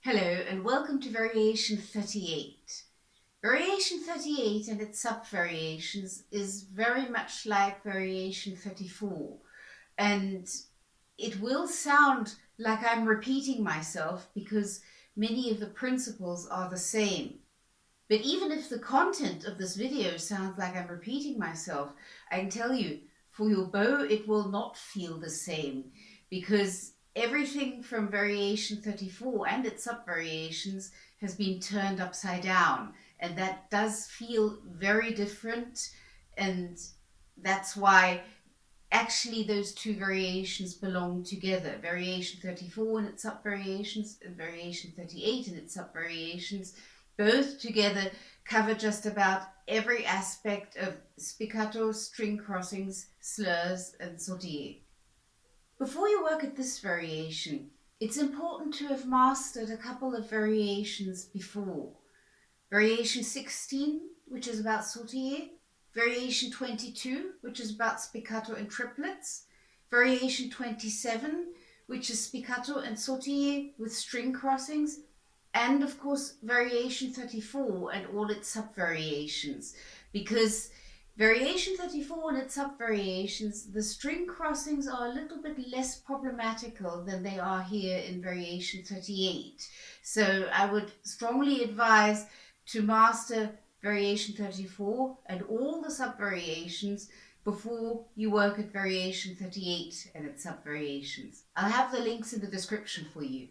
Hello and welcome to Variation 38. Variation 38 and its sub-variations is very much like Variation 34, and it will sound like I'm repeating myself because many of the principles are the same. But even if the content of this video sounds like I'm repeating myself, I can tell you, for your bow it will not feel the same, because everything from Variation 34 and its sub-variations has been turned upside down, and that does feel very different, and that's why actually those two variations belong together. Variation 34 and its sub-variations and Variation 38 and its sub-variations both together cover just about every aspect of spiccato, string crossings, slurs and sautille. Before you work at this variation, it's important to have mastered a couple of variations before. Variation 16, which is about sautille, Variation 22, which is about spiccato and triplets, Variation 27, which is spiccato and sautille with string crossings, and of course Variation 34 and all its sub-variations, because Variation 34 and its sub-variations, the string crossings are a little bit less problematical than they are here in Variation 38. So I would strongly advise to master Variation 34 and all the sub-variations before you work at Variation 38 and its sub-variations. I'll have the links in the description for you.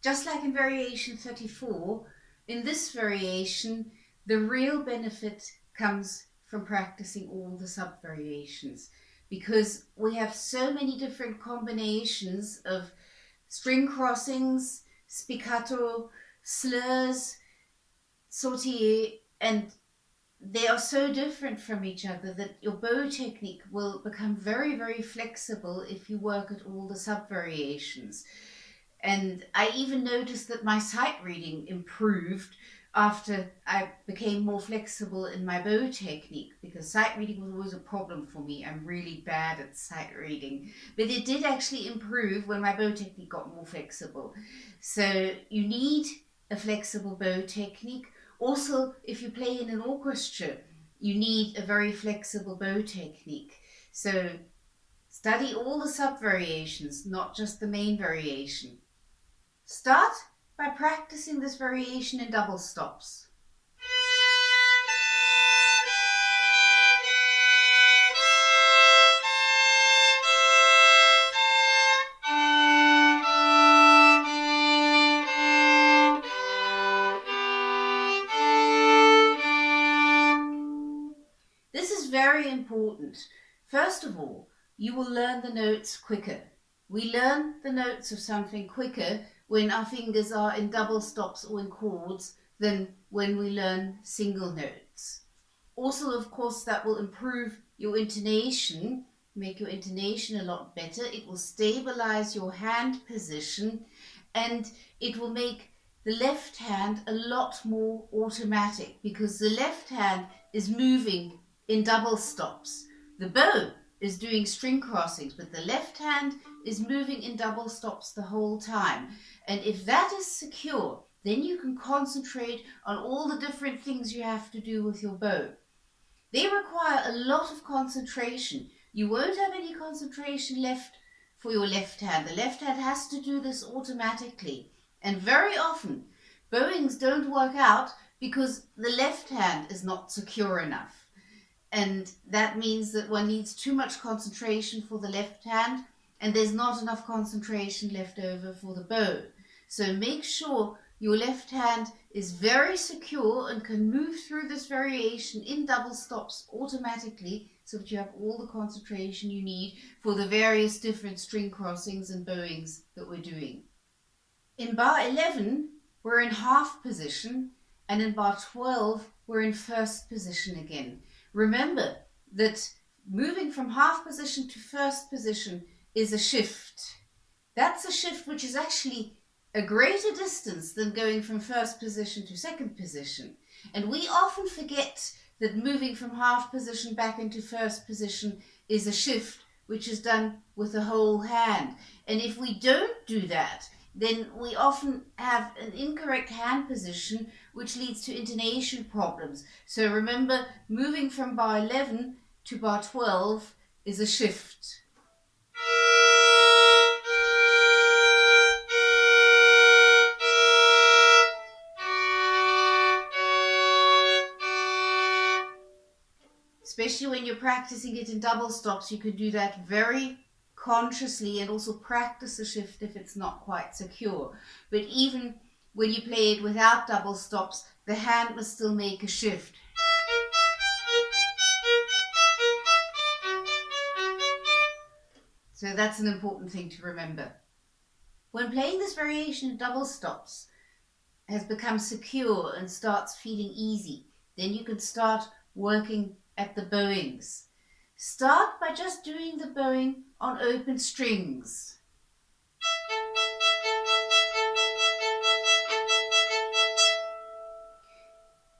Just like in Variation 34, in this variation, the real benefit comes from practicing all the sub-variations, because we have so many different combinations of string crossings, spiccato, slurs, sautille, and they are so different from each other that your bow technique will become very, very flexible if you work at all the sub-variations. And I even noticed that my sight reading improved after I became more flexible in my bow technique, because sight reading was always a problem for me. I'm really bad at sight reading, but it did actually improve when my bow technique got more flexible. So you need a flexible bow technique. Also, if you play in an orchestra, you need a very flexible bow technique. So study all the sub-variations, not just the main variation. Start by practicing this variation in double stops. This is very important. First of all, you will learn the notes quicker. We learn the notes of something quicker when our fingers are in double stops or in chords than when we learn single notes. Also, of course, that will improve your intonation, make your intonation a lot better. It will stabilize your hand position, and it will make the left hand a lot more automatic, because the left hand is moving in double stops. The bow is doing string crossings, but the left hand is moving in double stops the whole time. And if that is secure, then you can concentrate on all the different things you have to do with your bow. They require a lot of concentration. You won't have any concentration left for your left hand. The left hand has to do this automatically. And very often, bowings don't work out because the left hand is not secure enough. And that means that one needs too much concentration for the left hand, and there's not enough concentration left over for the bow. So make sure your left hand is very secure and can move through this variation in double stops automatically, so that you have all the concentration you need for the various different string crossings and bowings that we're doing. In bar 11, we're in half position, and in bar 12, we're in first position again. Remember that moving from half position to first position is a shift. That's a shift which is actually a greater distance than going from first position to second position. And we often forget that moving from half position back into first position is a shift which is done with the whole hand. And if we don't do that, then we often have an incorrect hand position, which leads to intonation problems. So remember, moving from bar 11 to bar 12 is a shift. Especially when you're practicing it in double stops, you can do that very consciously and also practice the shift if it's not quite secure. But even when you play it without double stops, the hand must still make a shift. So that's an important thing to remember. When playing this variation in double stops has become secure and starts feeling easy, then you can start working at the bowings. Start by just doing the bowing on open strings.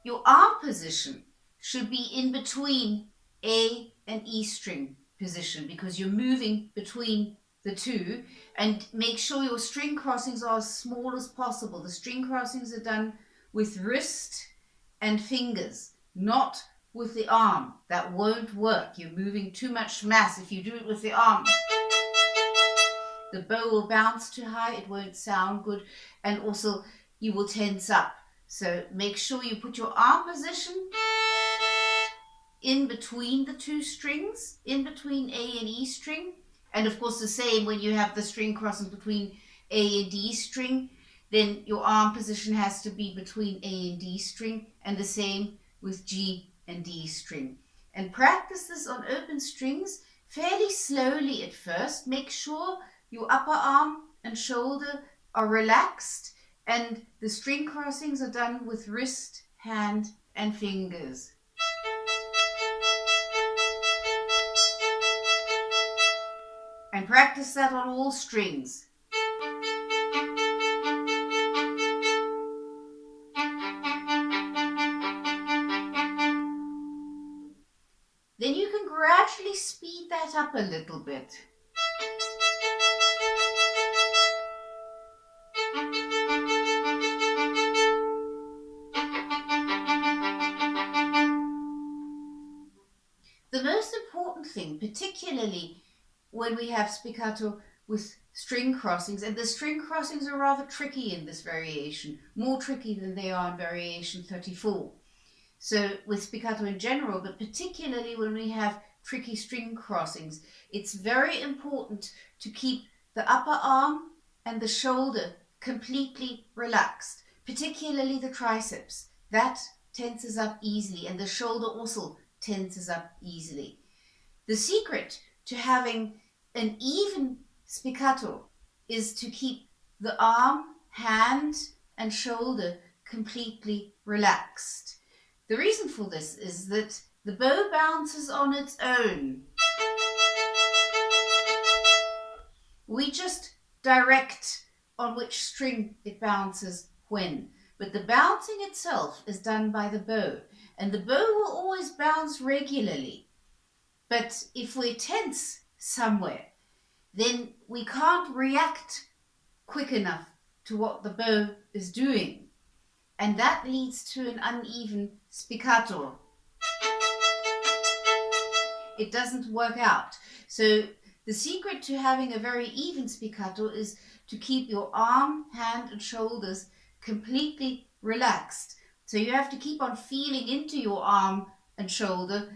Your arm position should be in between A and E string position because you're moving between the two, and make sure your string crossings are as small as possible. The string crossings are done with wrist and fingers, not with the arm. That won't work. You're moving too much mass. If you do it with the arm, the bow will bounce too high, it won't sound good, and also you will tense up. So make sure you put your arm position in between the two strings, in between A and E string. And of course the same when you have the string crossings between A and D string, then your arm position has to be between A and D string, and the same with G and D string. And practice this on open strings fairly slowly at first. Make sure your upper arm and shoulder are relaxed and the string crossings are done with wrist, hand and fingers. And practice that on all strings. Then you can gradually speed that up a little bit. The most important thing, particularly when we have spiccato with string crossings, and the string crossings are rather tricky in this variation, more tricky than they are in variation 34. So with spiccato in general, but particularly when we have tricky string crossings, it's very important to keep the upper arm and the shoulder completely relaxed, particularly the triceps. That tenses up easily, and the shoulder also tenses up easily. The secret to having an even spiccato is to keep the arm, hand and shoulder completely relaxed. The reason for this is that the bow bounces on its own. We just direct on which string it bounces when, but the bouncing itself is done by the bow, and the bow will always bounce regularly. But if we're tense somewhere, then we can't react quick enough to what the bow is doing, and that leads to an uneven spiccato. It doesn't work out. So the secret to having a very even spiccato is to keep your arm, hand and shoulders completely relaxed. So you have to keep on feeling into your arm and shoulder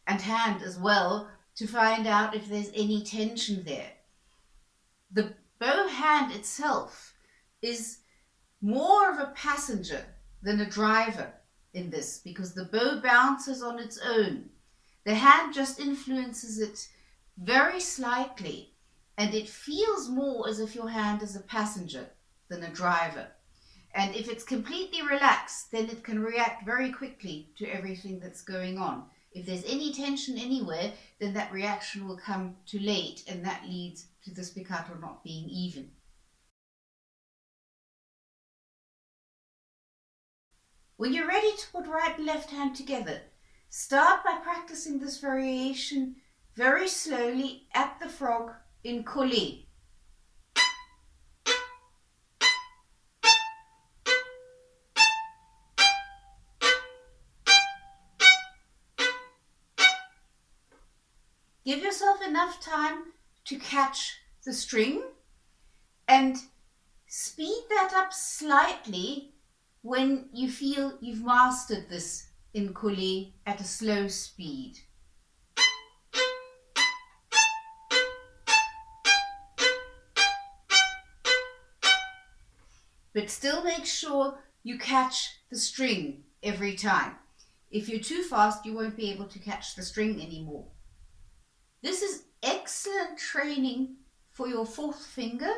and hand as well to find out if there's any tension there. The bow hand itself is more of a passenger than a driver in this, because the bow bounces on its own. The hand just influences it very slightly, and it feels more as if your hand is a passenger than a driver. And if it's completely relaxed, then it can react very quickly to everything that's going on. If there's any tension anywhere, then that reaction will come too late, and that leads to the spiccato not being even. When you're ready to put right and left hand together, start by practicing this variation very slowly at the frog in collé. Give yourself enough time to catch the string and speed that up slightly when you feel you've mastered this in collet at a slow speed. But still make sure you catch the string every time. If you're too fast, you won't be able to catch the string anymore. This is excellent training for your fourth finger,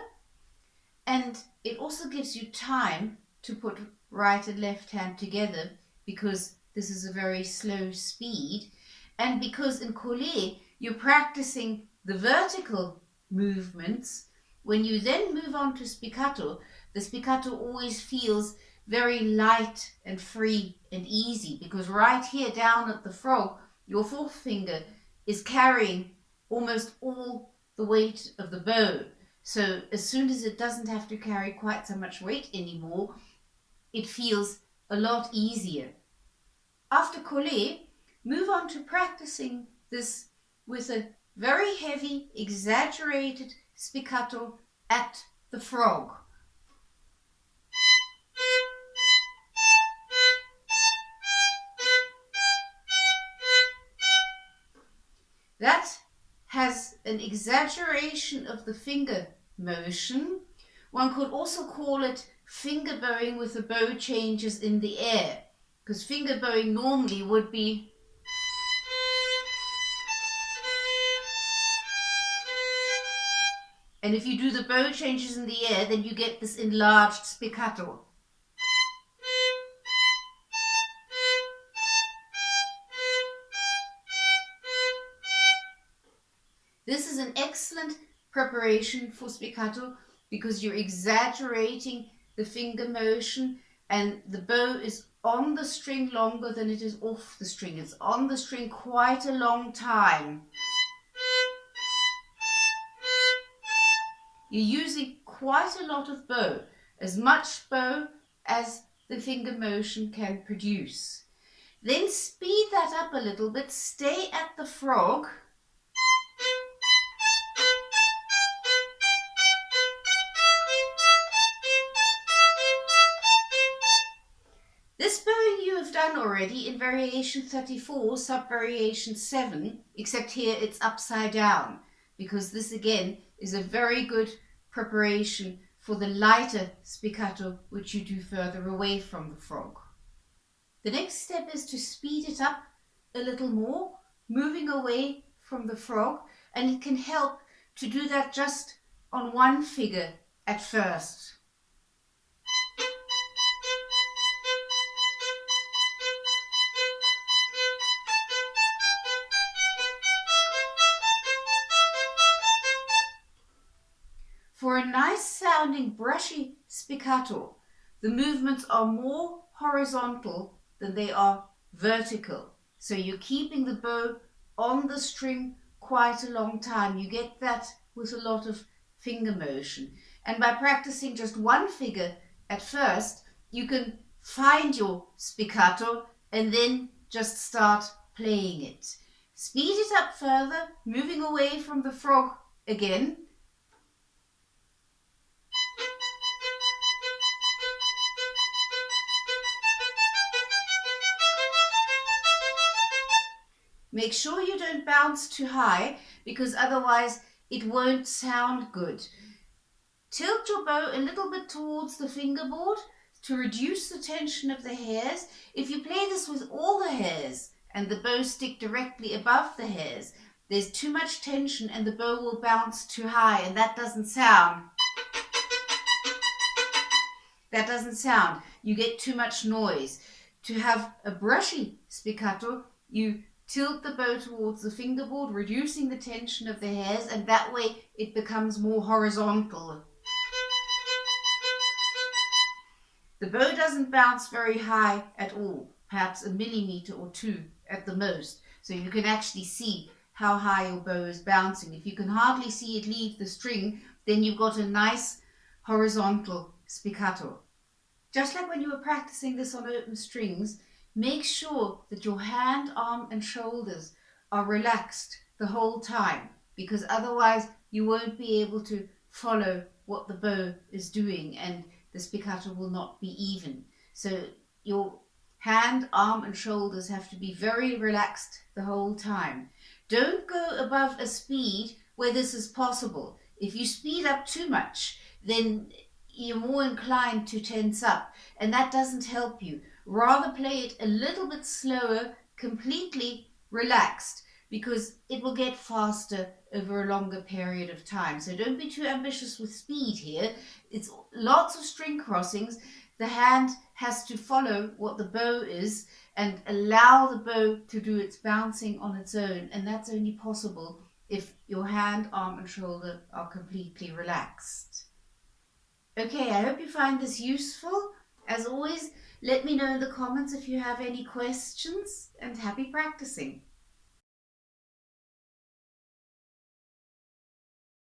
and it also gives you time to put right and left hand together, because this is a very slow speed, and because in collet you're practicing the vertical movements. When you then move on to spiccato, the spiccato always feels very light and free and easy, because right here down at the frog, your fourth finger is carrying almost all the weight of the bow. So as soon as it doesn't have to carry quite so much weight anymore, it feels a lot easier. After collet, move on to practicing this with a very heavy, exaggerated spiccato at the frog. That has an exaggeration of the finger motion. One could also call it finger bowing with the bow changes in the air, because finger bowing normally would be and if you do the bow changes in the air, then you get this enlarged spiccato. This is an excellent preparation for spiccato, because you're exaggerating the finger motion and the bow is on the string longer than it is off the string. It's on the string quite a long time. You're using quite a lot of bow, as much bow as the finger motion can produce. Then speed that up a little bit, stay at the frog. This bowing you have done already in variation 34, sub-variation 7, except here it's upside down, because this again is a very good preparation for the lighter spiccato, which you do further away from the frog. The next step is to speed it up a little more, moving away from the frog, and it can help to do that just on one figure at first. For a nice sounding brushy spiccato, the movements are more horizontal than they are vertical. So you're keeping the bow on the string quite a long time. You get that with a lot of finger motion. And by practicing just one figure at first, you can find your spiccato and then just start playing it. Speed it up further, moving away from the frog again. Make sure you don't bounce too high, because otherwise it won't sound good. Tilt your bow a little bit towards the fingerboard to reduce the tension of the hairs. If you play this with all the hairs and the bow stick directly above the hairs, there's too much tension and the bow will bounce too high, and that doesn't sound. That doesn't sound. You get too much noise. To have a brushy spiccato, you tilt the bow towards the fingerboard, reducing the tension of the hairs, and that way it becomes more horizontal. The bow doesn't bounce very high at all, perhaps a millimeter or two at the most, so you can actually see how high your bow is bouncing. If you can hardly see it leave the string, then you've got a nice horizontal spiccato. Just like when you were practicing this on open strings, make sure that your hand, arm and shoulders are relaxed the whole time, because otherwise you won't be able to follow what the bow is doing and the spiccato will not be even. So your hand, arm and shoulders have to be very relaxed the whole time. Don't go above a speed where this is possible. If you speed up too much, then you're more inclined to tense up, and that doesn't help you. Rather play it a little bit slower, completely relaxed, because it will get faster over a longer period of time. So don't be too ambitious with speed here. It's lots of string crossings. The hand has to follow what the bow is and allow the bow to do its bouncing on its own, and that's only possible if your hand, arm and shoulder are completely relaxed. Okay, I hope you find this useful. As always, let me know in the comments if you have any questions, and happy practicing.